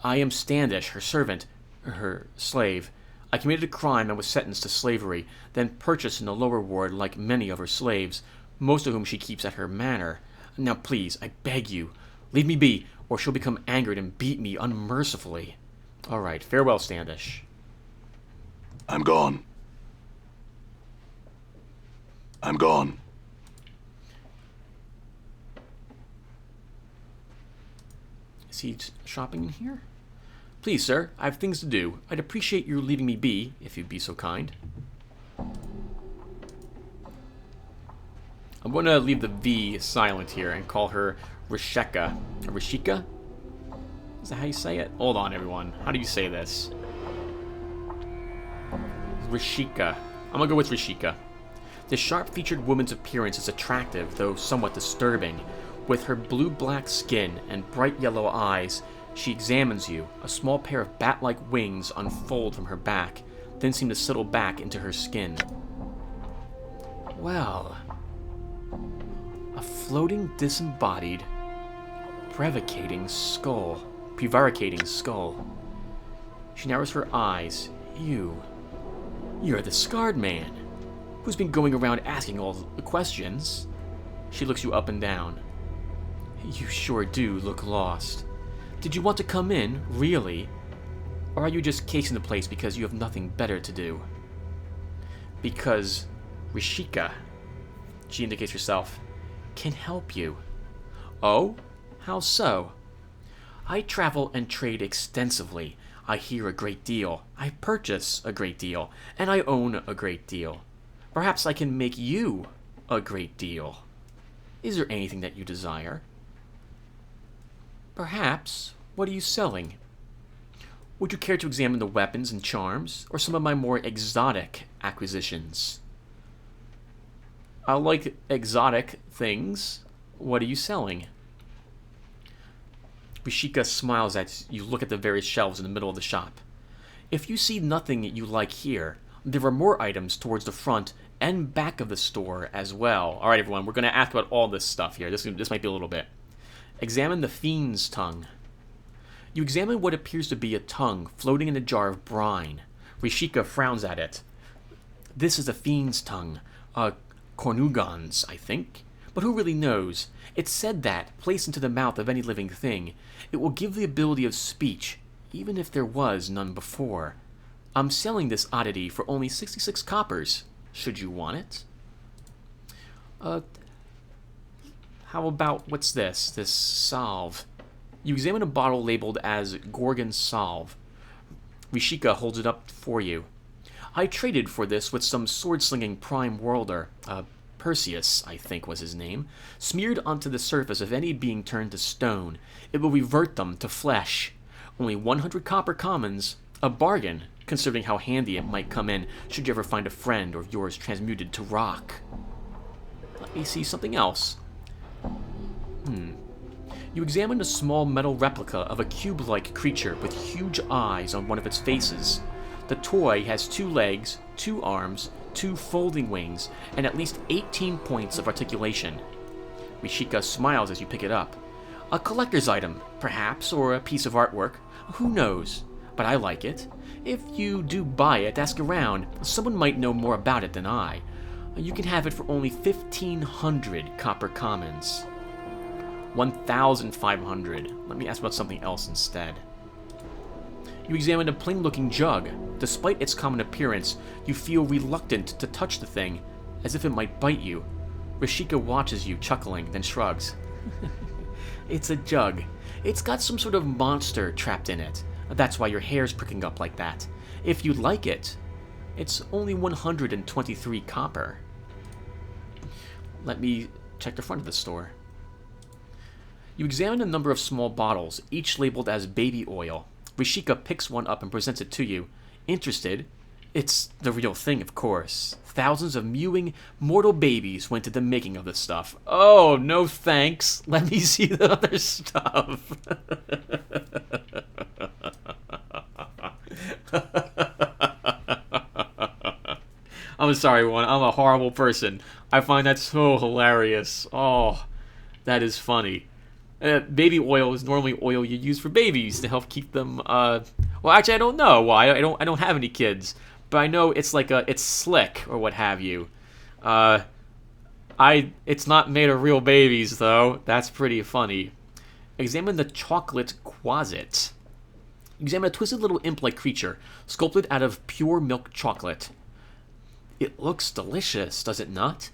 I am Standish, her servant, her slave. I committed a crime and was sentenced to slavery, then purchased in the lower ward like many of her slaves, most of whom she keeps at her manor. Now please, I beg you, leave me be, or she'll become angered and beat me unmercifully. All right, farewell, Standish. I'm gone. I'm gone. Is he shopping in here? Please, sir, I have things to do. I'd appreciate your leaving me be, if you'd be so kind. I'm going to leave the V silent here and call her Risheka. Rishika? Is that how you say it? Hold on, everyone. How do you say this? Rishika. I'm going to go with Rishika. This sharp-featured woman's appearance is attractive, though somewhat disturbing. With her blue-black skin and bright yellow eyes, she examines you. A small pair of bat-like wings unfold from her back, then seem to settle back into her skin. Well, a floating, disembodied, prevaricating skull. She narrows her eyes. You're the scarred man, who's been going around asking all the questions. She looks you up and down. You sure do look lost. Did you want to come in, really? Or are you just casing the place because you have nothing better to do? Because Rishika, she indicates herself, can help you. Oh? How so? I travel and trade extensively. I hear a great deal. I purchase a great deal. And I own a great deal. Perhaps I can make you a great deal. Is there anything that you desire? Perhaps What are you selling? Would you care to examine the weapons and charms, or some of my more exotic acquisitions? I like exotic things. What are you selling? Rishika smiles as you look at the various shelves in the middle of the shop. If you see nothing you like here, there are more items towards the front and back of the store as well. Alright everyone, we're going to ask about all this stuff here. This might be a little bit. Examine the Fiend's Tongue. You examine what appears to be a tongue floating in a jar of brine. Rishika frowns at it. This is a Fiend's Tongue. Cornugon's, I think. But who really knows? It's said that, placed into the mouth of any living thing, it will give the ability of speech, even if there was none before. I'm selling this oddity for only 66 coppers. Should you want it? How about, what's this? This salve. You examine a bottle labeled as Gorgon Salve. Rishika holds it up for you. I traded for this with some sword-slinging prime worlder, Perseus, I think was his name, smeared onto the surface of any being turned to stone. It will revert them to flesh. Only 100 copper commons, a bargain, considering how handy it might come in should you ever find a friend or yours transmuted to rock. Let me see something else. You examine a small metal replica of a cube-like creature with huge eyes on one of its faces. The toy has 2 legs, 2 arms, 2 folding wings, and at least 18 points of articulation. Rishika smiles as you pick it up. A collector's item, perhaps, or a piece of artwork. Who knows? But I like it. If you do buy it, ask around. Someone might know more about it than I. You can have it for only 1,500 copper commons. 1,500. Let me ask about something else instead. You examine a plain-looking jug. Despite its common appearance, you feel reluctant to touch the thing, as if it might bite you. Rishika watches you, chuckling, then shrugs. It's a jug. It's got some sort of monster trapped in it. That's why your hair's pricking up like that. If you'd like it, it's only 123 copper. Let me check the front of the store. You examine a number of small bottles, each labeled as baby oil. Rishika picks one up and presents it to you. Interested? It's the real thing, of course. Thousands of mewing, mortal babies went to the making of this stuff. Oh, no thanks. Let me see the other stuff. I'm sorry, everyone. I'm a horrible person. I find that so hilarious. Oh, that is funny. Baby oil is normally oil you use for babies to help keep them. Well, actually, I don't know why. I don't have any kids, but I know it's like it's slick or what have you. It's not made of real babies though. That's pretty funny. Examine the chocolate quasit. Examine a twisted little imp-like creature sculpted out of pure milk chocolate. It looks delicious, does it not?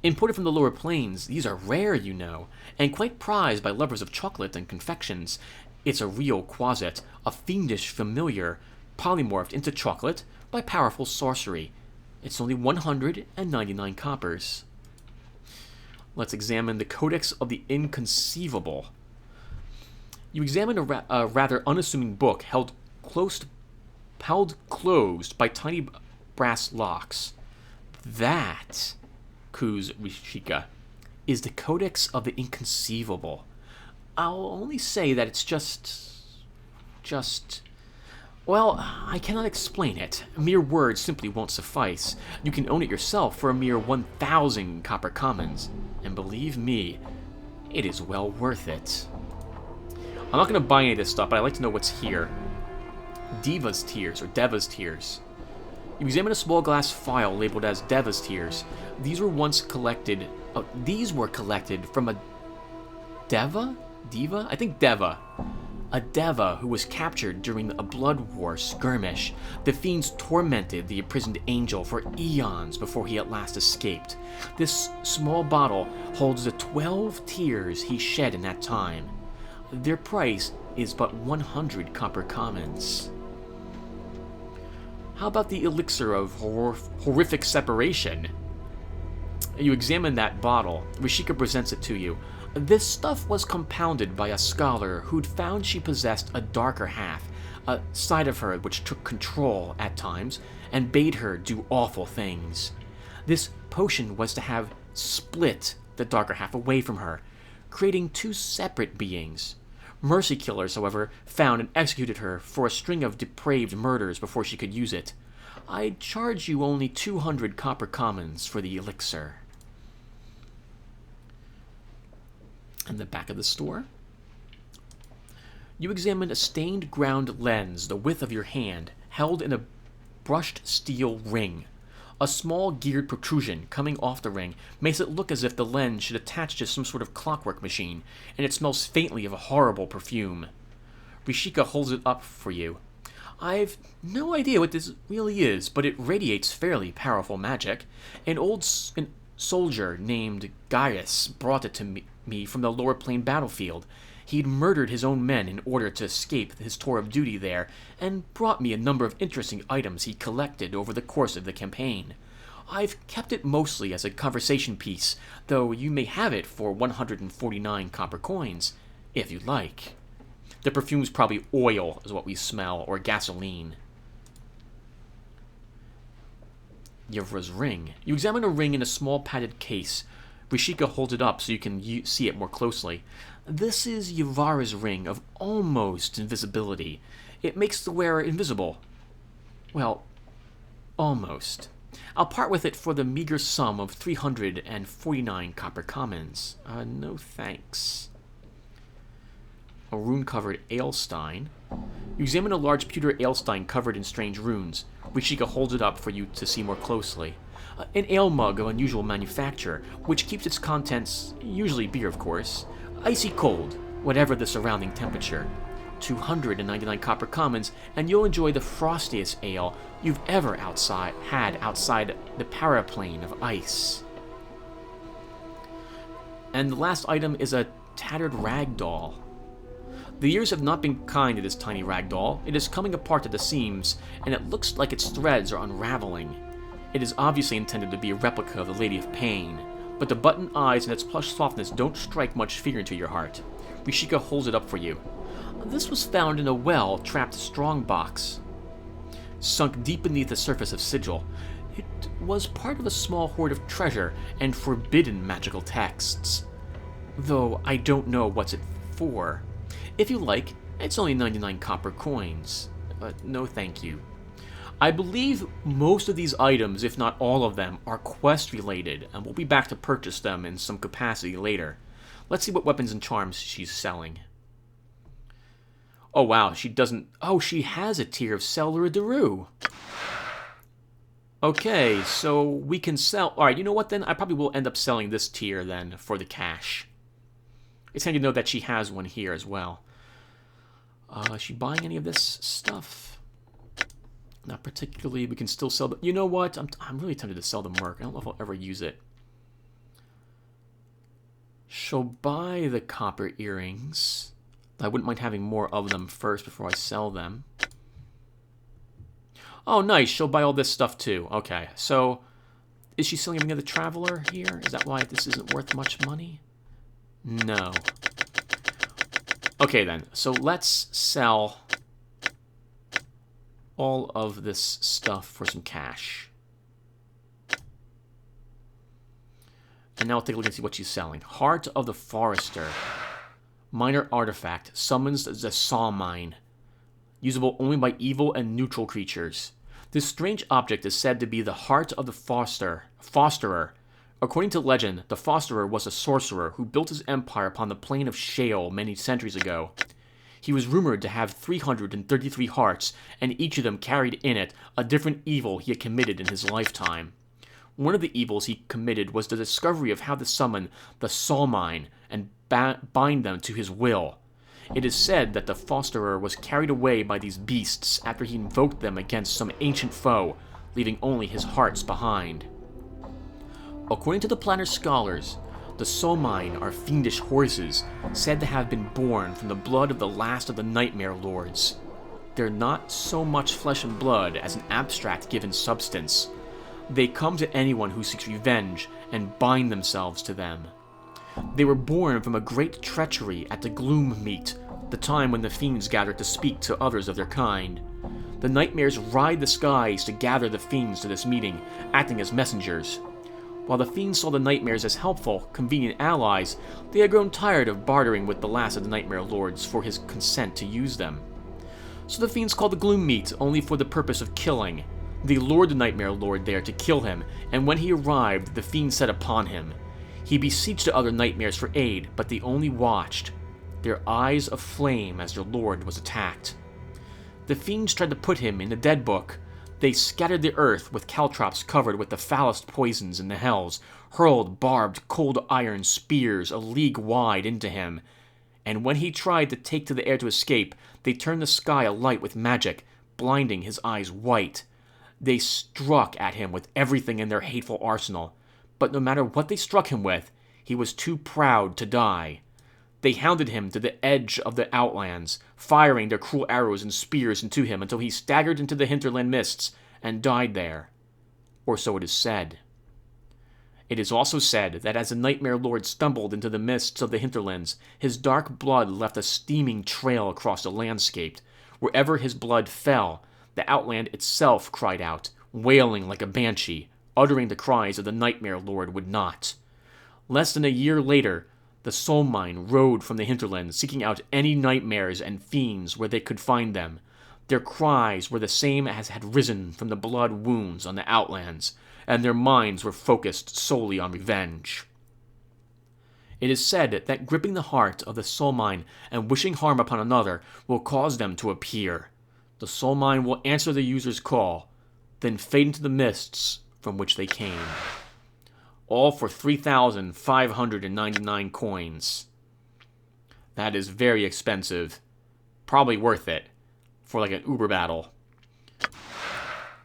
Imported from the lower plains, these are rare, you know, and quite prized by lovers of chocolate and confections. It's a real quasit, a fiendish familiar, polymorphed into chocolate by powerful sorcery. It's only 199 coppers. Let's examine the Codex of the Inconceivable. You examine a rather unassuming book held closed by tiny brass locks. That, coos Rishika, is the Codex of the Inconceivable. I'll only say that it's well, I cannot explain it. Mere words simply won't suffice. You can own it yourself for a mere 1,000 copper commons. And believe me, it is well worth it. I'm not going to buy any of this stuff, but I'd like to know what's here. Diva's Tears, or Deva's Tears. You examine a small glass phial labeled as Deva's Tears. These were once collected... these were collected from a... Deva? Diva? I think Deva. A Deva who was captured during a blood war skirmish. The fiends tormented the imprisoned angel for eons before he at last escaped. This small bottle holds the 12 tears he shed in that time. Their price is but 100 copper commons. How about the elixir of horrific separation? You examine that bottle. Rishika presents it to you. This stuff was compounded by a scholar who'd found she possessed a darker half, a side of her which took control at times and bade her do awful things. This potion was to have split the darker half away from her, creating two separate beings. Mercy killers, however, found and executed her for a string of depraved murders before she could use it. I'd charge you only 200 copper commons for the elixir. In the back of the store, you examine a stained ground lens the width of your hand, held in a brushed steel ring. A small geared protrusion coming off the ring makes it look as if the lens should attach to some sort of clockwork machine, and it smells faintly of a horrible perfume. Rishika holds it up for you. I've no idea what this really is, but it radiates fairly powerful magic. An old soldier named Gaius brought it to me from the lower plane battlefield. He'd murdered his own men in order to escape his tour of duty there, and brought me a number of interesting items he collected over the course of the campaign. I've kept it mostly as a conversation piece, though you may have it for 149 copper coins, if you'd like. The perfume's probably oil, is what we smell, or gasoline. Yevra's ring. You examine a ring in a small padded case. Rishika holds it up so you can see it more closely. This is Yevra's ring of almost invisibility. It makes the wearer invisible. Well, almost. I'll part with it for the meager sum of 349 copper commons. No thanks. A rune-covered alestein. You examine a large pewter alestein covered in strange runes. Rishika holds it up for you to see more closely. An ale mug of unusual manufacture, which keeps its contents, usually beer of course, icy cold, whatever the surrounding temperature. 299 copper commons, and you'll enjoy the frostiest ale you've ever had outside the paraplane of ice. And the last item is a tattered rag doll. The years have not been kind to this tiny rag doll. It is coming apart at the seams, and it looks like its threads are unraveling. It is obviously intended to be a replica of the Lady of Pain, but the button eyes and its plush softness don't strike much fear into your heart. Rishika holds it up for you. This was found in a well-trapped strongbox, sunk deep beneath the surface of Sigil. It was part of a small hoard of treasure and forbidden magical texts, though I don't know what's it for. If you like, it's only 99 copper coins, but no thank you. I believe most of these items, if not all of them, are quest-related, and we'll be back to purchase them in some capacity later. Let's see what weapons and charms she's selling. Oh wow, she doesn't... Oh, she has a tier of Cellar Daru. Okay, so we can sell... Alright, you know what then? I probably will end up selling this tier then for the cash. It's handy to know that she has one here as well. Is she buying any of this stuff? Not particularly. We can still sell the... You know what? I'm really tempted to sell the Merc. I don't know if I'll ever use it. She'll buy the copper earrings. I wouldn't mind having more of them first before I sell them. Oh, nice. She'll buy all this stuff too. Okay, so... Is she selling any of the Traveler here? Is that why this isn't worth much money? No. Okay then, so let's sell all of this stuff for some cash. And now I'll take a look and see what she's selling. Heart of the Forester. Minor artifact. Summons the saw mine. Usable only by evil and neutral creatures. This strange object is said to be the heart of the Fosterer. According to legend, the Fosterer was a sorcerer who built his empire upon the plain of Shale many centuries ago. He was rumored to have 333 hearts, and each of them carried in it a different evil he had committed in his lifetime. One of the evils he committed was the discovery of how to summon the Soulmine and bind them to his will. It is said that the Fosterer was carried away by these beasts after he invoked them against some ancient foe, leaving only his hearts behind. According to the Planner scholars, the Soulmine are fiendish horses, said to have been born from the blood of the last of the Nightmare Lords. They're not so much flesh and blood as an abstract given substance. They come to anyone who seeks revenge and bind themselves to them. They were born from a great treachery at the Gloom Meet, the time when the fiends gathered to speak to others of their kind. The nightmares ride the skies to gather the fiends to this meeting, acting as messengers. While the fiends saw the nightmares as helpful, convenient allies, they had grown tired of bartering with the last of the nightmare lords for his consent to use them. So the fiends called the Gloom Meet only for the purpose of killing. They lured the nightmare lord there to kill him, and when he arrived, the fiends set upon him. He beseeched the other nightmares for aid, but they only watched, their eyes aflame as their lord was attacked. The fiends tried to put him in the dead book. They scattered the earth with caltrops covered with the foulest poisons in the hells, hurled barbed cold iron spears a league wide into him, and when he tried to take to the air to escape, they turned the sky alight with magic, blinding his eyes white. They struck at him with everything in their hateful arsenal, but no matter what they struck him with, he was too proud to die. They hounded him to the edge of the Outlands, firing their cruel arrows and spears into him until he staggered into the hinterland mists and died there. Or so it is said. It is also said that as the Nightmare Lord stumbled into the mists of the hinterlands, his dark blood left a steaming trail across the landscape. Wherever his blood fell, the Outland itself cried out, wailing like a banshee, uttering the cries of the Nightmare Lord would not. Less than a year later, the Soul Mine rode from the hinterlands, seeking out any nightmares and fiends where they could find them. Their cries were the same as had risen from the blood wounds on the Outlands, and their minds were focused solely on revenge. It is said that gripping the heart of the Soul Mine and wishing harm upon another will cause them to appear. The Soul Mine will answer the user's call, then fade into the mists from which they came. All for 3,599 coins. That is very expensive. Probably worth it for like an Uber battle.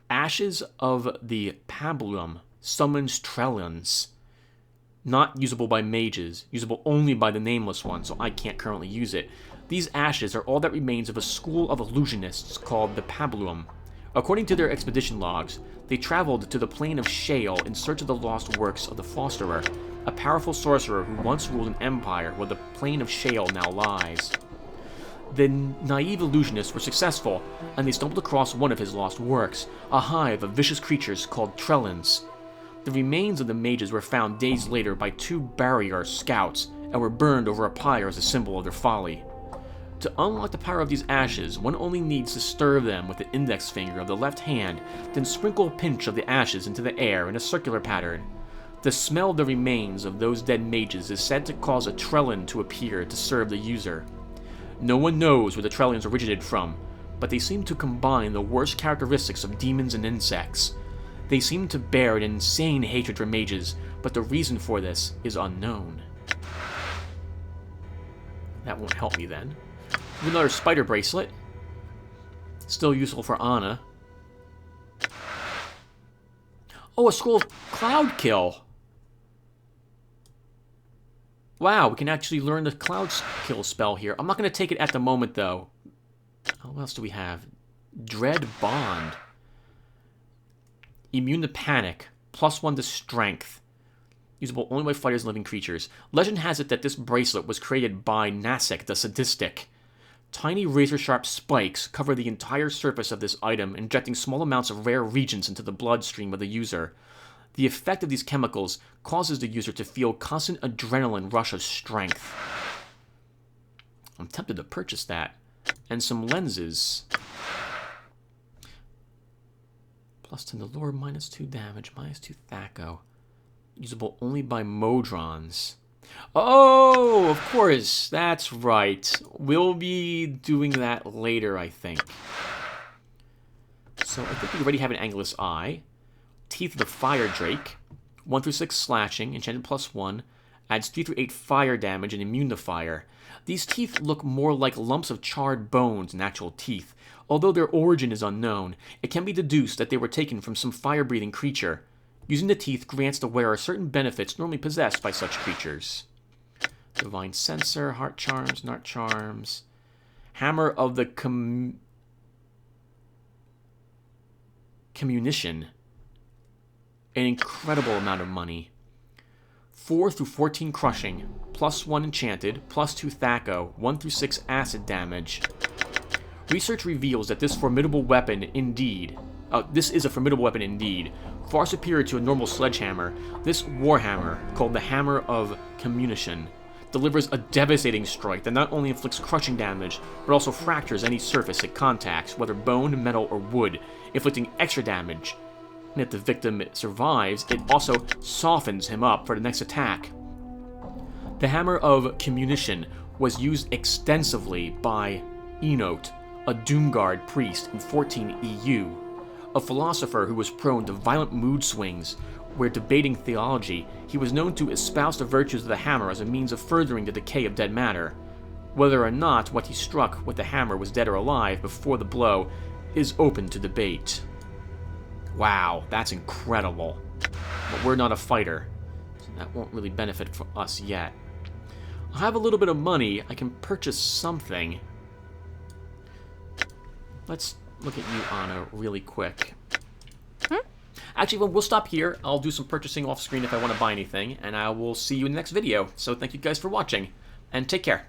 Ashes of the Pabulum summons Trellins. Not usable by mages, usable only by the Nameless One, so I can't currently use it. These ashes are all that remains of a school of illusionists called the Pabulum. According to their expedition logs, they traveled to the plane of Shale in search of the lost works of the Fosterer, a powerful sorcerer who once ruled an empire where the plane of Shale now lies. The naive illusionists were successful, and they stumbled across one of his lost works, a hive of vicious creatures called Trellins. The remains of the mages were found days later by 2 barrier scouts, and were burned over a pyre as a symbol of their folly. To unlock the power of these ashes, one only needs to stir them with the index finger of the left hand, then sprinkle a pinch of the ashes into the air in a circular pattern. The smell of the remains of those dead mages is said to cause a Trellin to appear to serve the user. No one knows where the Trellins originated from, but they seem to combine the worst characteristics of demons and insects. They seem to bear an insane hatred for mages, but the reason for this is unknown. That won't help me then. Another spider bracelet. Still useful for Anna. Oh, a scroll of Cloud Kill. Wow, we can actually learn the Cloud Kill spell here. I'm not going to take it at the moment, though. Oh, what else do we have? Dread Bond. Immune to Panic. +1 to Strength. Usable only by fighters and living creatures. Legend has it that this bracelet was created by Nasek the Sadistic. Tiny razor-sharp spikes cover the entire surface of this item, injecting small amounts of rare reagents into the bloodstream of the user. The effect of these chemicals causes the user to feel constant adrenaline rush of strength. I'm tempted to purchase that. And some lenses. +10 to lore, -2 damage, -2 Thaco. Usable only by Modrons. Oh, of course, that's right. We'll be doing that later, I think. So I think we already have an Angelus Eye. Teeth of the Fire Drake. 1 through 6 slashing, enchanted +1. Adds 3 through 8 fire damage and immune to fire. These teeth look more like lumps of charred bones than actual teeth. Although their origin is unknown, it can be deduced that they were taken from some fire-breathing creature. Using the teeth grants the wearer certain benefits normally possessed by such creatures. Divine Censor, Heart Charms, Nart Charms. Hammer of the Communition. An incredible amount of money. 4 through 14 crushing, +1 enchanted, +2 Thaco, 1 through 6 acid damage. Research reveals that this is a formidable weapon indeed, far superior to a normal sledgehammer. This warhammer, called the Hammer of Communication, delivers a devastating strike that not only inflicts crushing damage, but also fractures any surface it contacts, whether bone, metal, or wood, inflicting extra damage. And if the victim survives, it also softens him up for the next attack. The Hammer of Communication was used extensively by Enote, a Doomguard priest in 14 EU, a philosopher who was prone to violent mood swings. Where debating theology, he was known to espouse the virtues of the hammer as a means of furthering the decay of dead matter. Whether or not what he struck with the hammer was dead or alive before the blow is open to debate. Wow, that's incredible. But we're not a fighter, so that won't really benefit for us yet. I have a little bit of money. I can purchase something. Let's look at you, Anna, really quick. Actually, we'll stop here. I'll do some purchasing off screen if I want to buy anything, and I will see you in the next video. So thank you guys for watching, and take care.